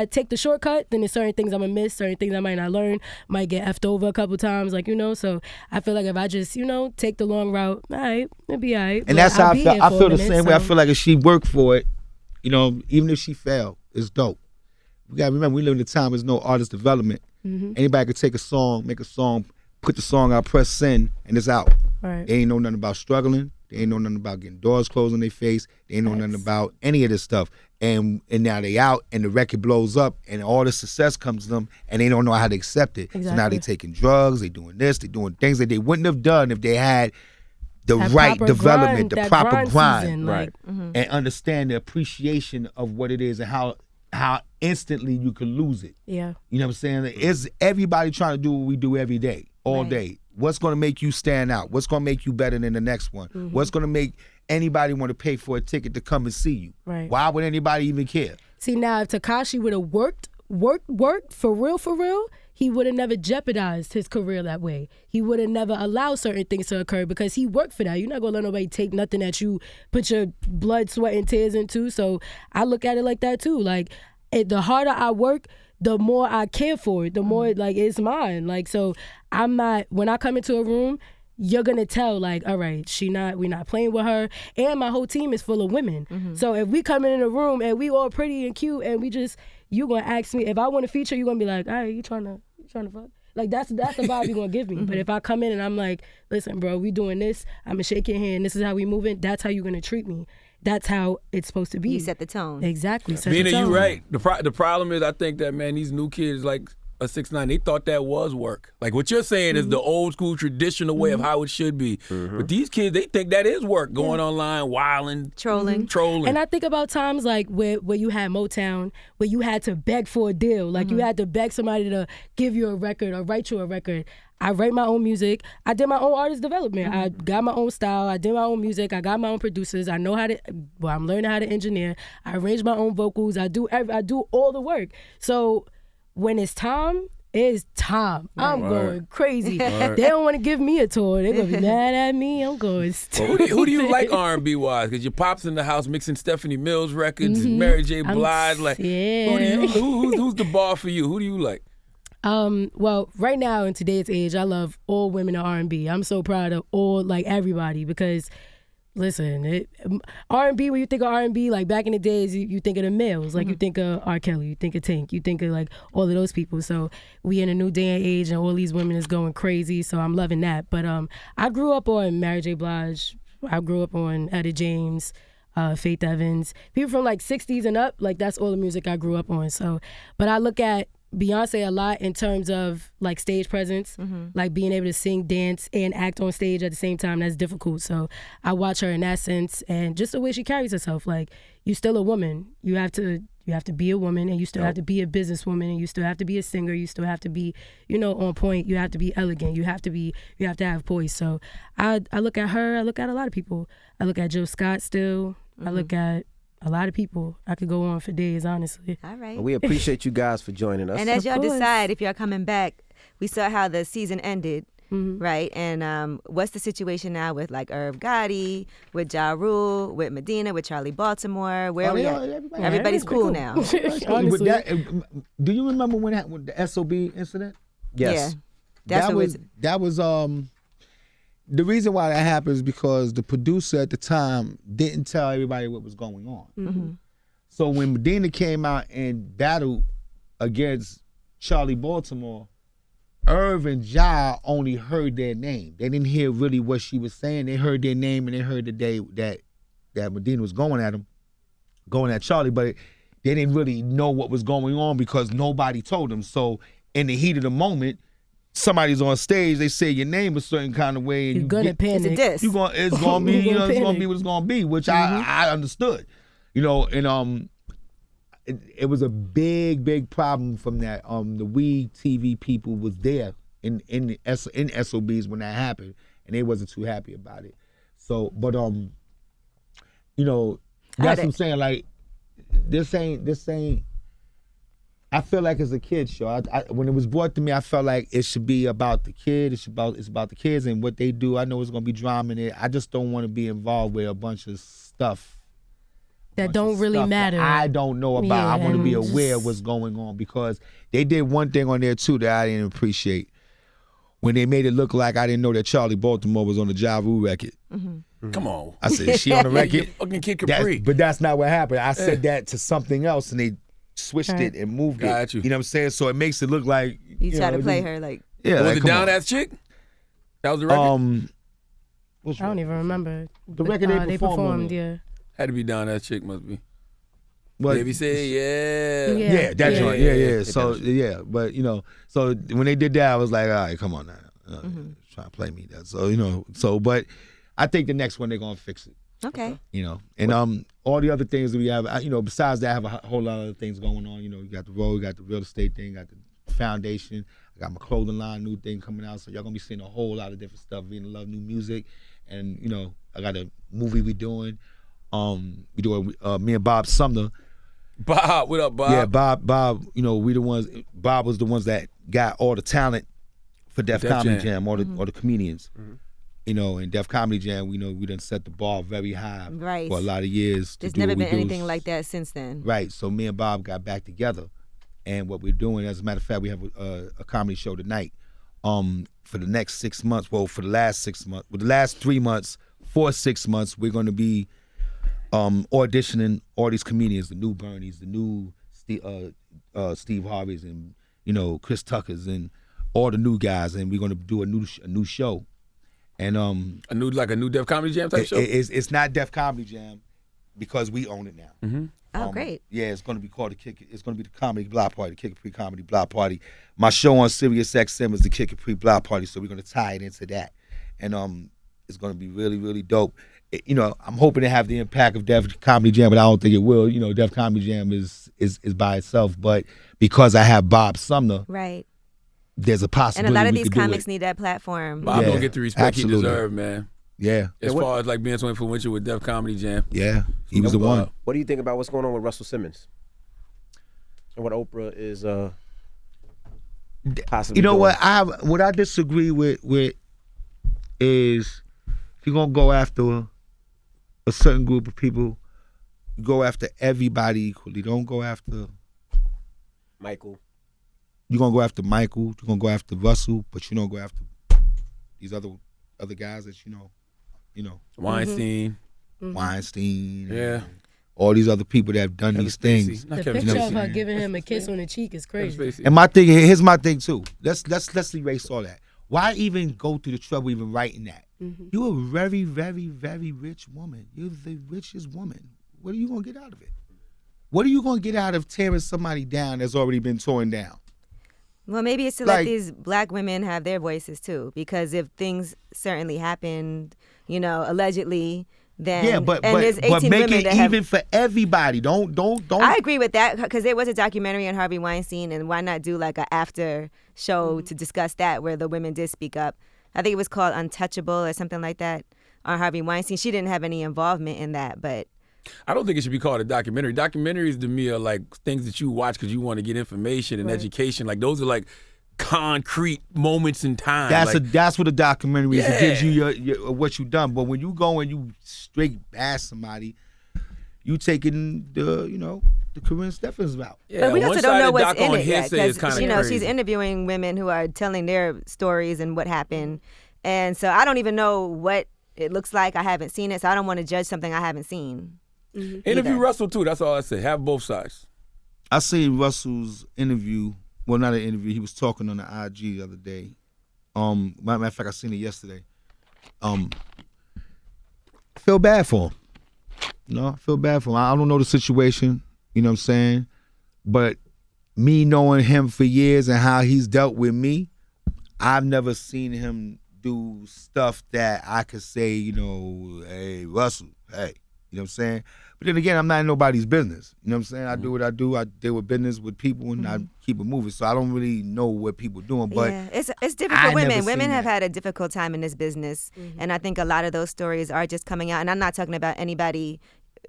take the shortcut, then there's certain things I'm gonna miss, certain things I might not learn, might get effed over a couple times, so I feel like if I just, take the long route, all right, it'll be all right. And that's how I feel. I feel the same way. I feel like if she worked for it, even if she failed, it's dope. We gotta remember, we live in a time there's no artist development. Anybody could take a song, make a song, put the song out, press send, and it's out. Right. They ain't know nothing about struggling. They ain't know nothing about getting doors closed on their face. They ain't know nothing about any of this stuff. And now they out, and the record blows up, and all the success comes to them, and they don't know how to accept it. Exactly. So now they taking drugs, they doing this, they doing things that they wouldn't have done if they had the right development, the proper grind, right? And understand the appreciation of what it is and how instantly you could lose it. Yeah. You know what I'm saying? It's everybody trying to do what we do every day, all day. What's going to make you stand out? What's going to make you better than the next one? What's going to make anybody want to pay for a ticket to come and see you? Right. Why would anybody even care? See, now if Tekashi would have worked for real, he would have never jeopardized his career that way. He would have never allowed certain things to occur because he worked for that. You're not going to let nobody take nothing that you put your blood, sweat, and tears into. So I look at it like that too. Like, the harder I work, the more I care for it, the more like it's mine. Like, so I'm not, when I come into a room, you're gonna tell, like, all right, we're not playing with her. And my whole team is full of women. So if we come in a room and we all pretty and cute and you gonna ask me if I want to feature, you're gonna be like, all right, you trying to fuck? Like, that's the vibe you're gonna give me. But if I come in and I'm like, listen, bro, we doing this, I'm gonna shake your hand, this is how we moving, that's how you're gonna treat me. That's how it's supposed to be. You set the tone. Exactly. Vina, you're right. The problem is, I think that, man, these new kids, like a 6ix9ine, they thought that was work. Like what you're saying is the old school traditional way of how it should be. But these kids, they think that is work, going online, wilding, trolling. And I think about times like where you had Motown, where you had to beg for a deal. Like you had to beg somebody to give you a record or write you a record. I write my own music. I did my own artist development. I got my own style. I did my own music. I got my own producers. I know I'm learning how to engineer. I arrange my own vocals. I do all the work. So when it's time, it's time. I'm going crazy. They don't want to give me a tour. They're going to be mad at me. I'm going stupid. Who do you like R&B wise? Because your pop's in the house mixing Stephanie Mills records, Mary J. Blige. Who's the bar for you? Who do you like? Well, right now in today's age, I love all women in R&B. I'm so proud of everybody because, listen, R&B, when you think of R&B, like back in the days, you think of the males. Like you think of R. Kelly, you think of Tank, you think of like all of those people. So we in a new day and age and all these women is going crazy. So I'm loving that. But I grew up on Mary J. Blige. I grew up on Etta James, Faith Evans. People from like 60s and up, like that's all the music I grew up on. So, but I look at Beyonce a lot in terms of like stage presence, like being able to sing, dance, and act on stage at the same time. That's difficult. So I watch her in that sense, and just the way she carries herself. Like you're still a woman. You have to be a woman, and you still have to be a businesswoman, and you still have to be a singer. You still have to be, on point. You have to be elegant. You have to have poise. So I look at her. I look at a lot of people. I look at Jill Scott still. I look at a lot of people. I could go on for days, honestly. All right. Well, we appreciate you guys for joining us. And as y'all decide if y'all coming back, we saw how the season ended, right? And what's the situation now with like Irv Gotti, with Ja Rule, with Medina, with Charlie Baltimore? Where we at? Everybody's cool now. With that, do you remember when that with the SOB incident? Yes. Yeah. That was the reason why that happened is because the producer at the time didn't tell everybody what was going on. So when Medina came out and battled against Charlie Baltimore, Irv and Ja only heard their name. They didn't hear really what she was saying. They heard their name and they heard the day that Medina was going at Charlie, but they didn't really know what was going on because nobody told them. So in the heat of the moment, somebody's on stage, they say your name a certain kind of way, and you're gonna panic. It's a diss. It's gonna be, it's gonna be what it's gonna be, which I understood, and it was a big problem from that. The We TV people was there in SOBs when that happened, and they wasn't too happy about it. So, but that's what I'm saying. Like, this ain't. I feel like it's a kid's show. When it was brought to me, I felt like it should be about the kid. It's about the kids and what they do. I know it's gonna be drama in it. I just don't want to be involved with a bunch of stuff that don't really matter. I don't know about. I want to be aware of what's going on because they did one thing on there too that I didn't appreciate. When they made it look like I didn't know that Charlie Baltimore was on the Ja Rule record. Come on. I said, is she on the record? Fucking Kid Capri. But that's not what happened. I said that to something else and they switched it and moved it. You know what I'm saying? So it makes it look like you try to play her like. Yeah, was it Down Ass Chick? That was the record? I don't even remember. The record they performed yeah. Had to be Down Ass Chick, must be. But, Baby say yeah. Yeah, that joint. Yeah. So but so when they did that, I was like, all right, come on now. Trying to play me that. So but I think the next one they're gonna fix it. Okay. And all the other things that we have, besides that, I have a whole lot of other things going on. You got the road, you got the real estate thing, got the foundation. I got my clothing line, new thing coming out. So y'all gonna be seeing a whole lot of different stuff. Vina love new music, and I got a movie we doing. We doing me and Bob Sumner. Bob, what up, Bob? Yeah, Bob. We the ones. Bob was the ones that got all the talent for Def Comedy Jam, all the comedians. And Def Comedy Jam, we done set the bar very high for a lot of years. There's never been anything like that since then. Right. So me and Bob got back together, and what we're doing, as a matter of fact, we have a comedy show tonight. For the next 6 months, for the last 6 months, the last 3 months, for 6 months, we're going to be auditioning all these comedians, the new Bernies, the new Steve Harveys, and Chris Tuckers, and all the new guys, and we're going to do a new show. And a new Def Comedy Jam type show. It's not Def Comedy Jam because we own it now. Oh, great. Yeah, it's going to be called it's going to be the Comedy Block Party, the Kid Capri Comedy Block Party. My show on Sirius XM is the Kid Capri Block Party, so we're going to tie it into that. And it's going to be really, really dope. I'm hoping to have the impact of Def Comedy Jam, but I don't think it will. Def Comedy Jam is by itself, but because I have Bob Sumner, right, there's a possibility. And a lot of these comics need that platform. Bob don't get the respect he deserves, man. Yeah. As far as like being so influential with Def Comedy Jam. Yeah, he was the one. What do you think about what's going on with Russell Simmons? And what Oprah is possibly doing? What I disagree with is if you're gonna go after a certain group of people, you go after everybody equally. Don't go after Michael. You're gonna go after Michael, you're gonna go after Russell, but you don't go after these other guys that you know. Weinstein. Weinstein. Yeah. All these other people that have done these things. The picture of her giving him a kiss on the cheek is crazy. And here's my thing too. Let's erase all that. Why even go through the trouble even writing that? Mm-hmm. You're a very, very, very rich woman. You're the richest woman. What are you gonna get out of it? What are you gonna get out of tearing somebody down that's already been torn down? Well, maybe it's to let these black women have their voices too, because if things certainly happened, allegedly, then yeah, but there's 18 make women it that even for everybody. Don't. I agree with that because there was a documentary on Harvey Weinstein, and why not do like an after show to discuss that where the women did speak up. I think it was called Untouchable or something like that on Harvey Weinstein. She didn't have any involvement in that, but I don't think it should be called a documentary. Documentaries to me are like things that you watch because you want to get information and education. Like those are like concrete moments in time. That's what a documentary is. It gives you your what you've done. But when you go and you straight bash somebody, you taking the Corinne Steffens route. Yeah, but we also don't know what's in it yet because she's interviewing women who are telling their stories and what happened, and so I don't even know what it looks like. I haven't seen it, so I don't want to judge something I haven't seen. Mm-hmm. Interview Russell too. That's all I say. Have both sides. I seen Russell's interview. Well, not an interview. He was talking on the IG the other day. Matter of fact, I seen it yesterday. I feel bad for him. I feel bad for him. I don't know the situation. You know what I'm saying? But me knowing him for years and how he's dealt with me, I've never seen him do stuff that I could say, hey, Russell, hey. You know what I'm saying? But then again, I'm not in nobody's business. You know what I'm saying? I do what I do. I deal with business with people and I keep it moving. So I don't really know what people are doing. But yeah, it's different for women. Women have had a difficult time in this business. Mm-hmm. And I think a lot of those stories are just coming out. And I'm not talking about anybody,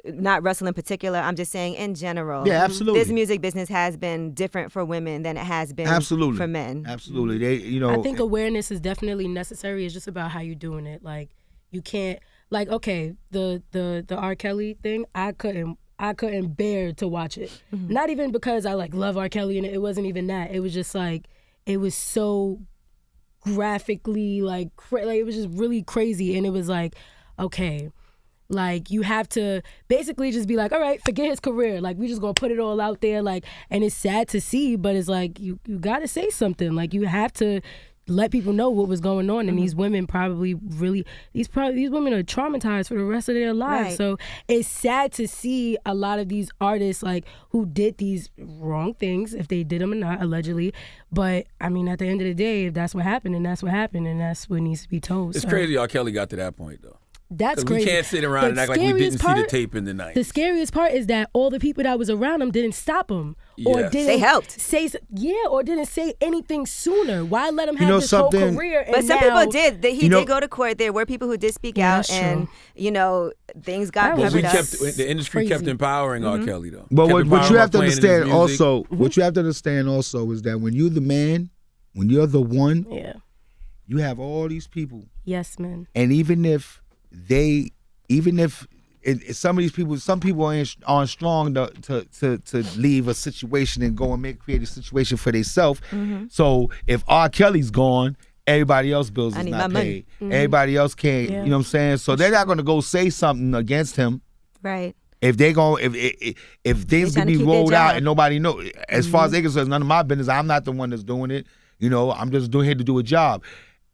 not Russell in particular. I'm just saying in general. Yeah, absolutely. This music business has been different for women than it has been for men. Absolutely. I think awareness is definitely necessary. It's just about how you're doing it. Like, you can't. Like, okay, the R. Kelly thing, I couldn't bear to watch it. Mm-hmm. Not even because I love R. Kelly, and it wasn't even that. It was just it was so graphically it was just really crazy, and it was okay, you have to basically just be all right, forget his career. We just gonna put it all out there, and it's sad to see, but it's you gotta say something. You have to let people know what was going on, and these women probably these women are traumatized for the rest of their lives. Right. So it's sad to see a lot of these artists who did these wrong things, if they did them or not, allegedly. But I mean, at the end of the day, if that's what happened, and that's what happened, and that's what needs to be told. It's crazy R. Kelly got to that point though. That's crazy. We can't sit around and act like we didn't see the tape in the night. The scariest part is that all the people that was around him didn't stop him. Yes. Or didn't they helped. Or didn't say anything sooner. Why let him have this whole career? But some people did. He did go to court. There were people who did speak out, and things got covered up. The industry kept empowering R. Kelly though. But what you have to understand also, what you have to understand also is that when you're the man, when you're the one, you have all these people. Yes, man. And even if some of these people, some people aren't strong to leave a situation and go and create a situation for themselves. Mm-hmm. So if R. Kelly's gone, everybody else's bills is not paid. Mm-hmm. Everybody else can't. You know what I'm saying? So they're not going to go say something against him. Right. If they if things can be rolled out and nobody know, as far as they concerned, it's none of my business. I'm not the one that's doing it. I'm just here to do a job.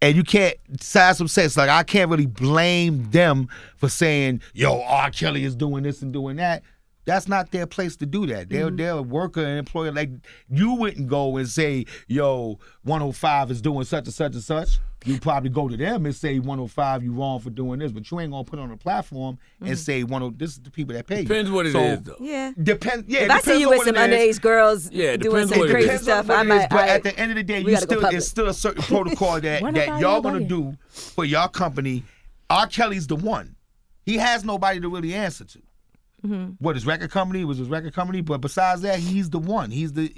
And you can't have some sense. I can't really blame them for saying, yo, R. Kelly is doing this and doing that. That's not their place to do that. They're a worker and employer. Like, you wouldn't go and say, yo, 105 is doing such and such and such. You probably go to them and say 105, you wrong for doing this, but you ain't gonna put on a platform and say this is the people that pay you. Depends what it is, though. Yeah. Depends. Yeah. If I see you with some underage girls doing some crazy stuff, I might. But at the end of the day, it's still a certain protocol that y'all gonna do for y'all company. R. Kelly's the one. He has nobody to really answer to. What, his record company? Was his record company? But besides that, he's the one. He's the,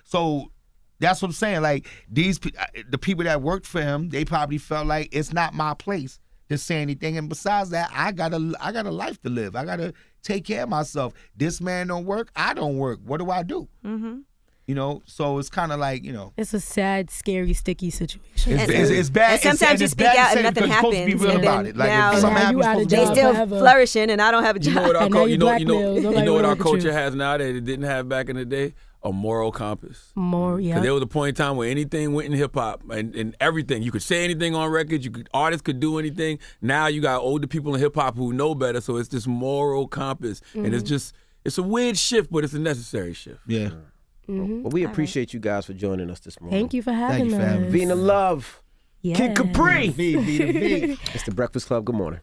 so that's what I'm saying. Like, the people that worked for him, they probably felt like it's not my place to say anything. And besides that, I got a life to live. I got to take care of myself. This man don't work. I don't work. What do I do? So it's kind of like, It's a sad, scary, sticky situation. It's bad. And sometimes you speak out and nothing happens. Be real and about then it. Like, now you out of they job still forever. flourishing and I don't have a job. You know what our culture has now that it didn't have back in the day? A moral compass. Because there was a point in time where anything went in hip hop and everything. You could say anything on records. Artists could do anything. Now you got older people in hip hop who know better. So it's this moral compass, and it's a weird shift, but it's a necessary shift. Yeah. Well, we appreciate you guys for joining us this morning. Thank you for having us. Vina Love. Yes. Kid Capri. V. It's the Breakfast Club. Good morning.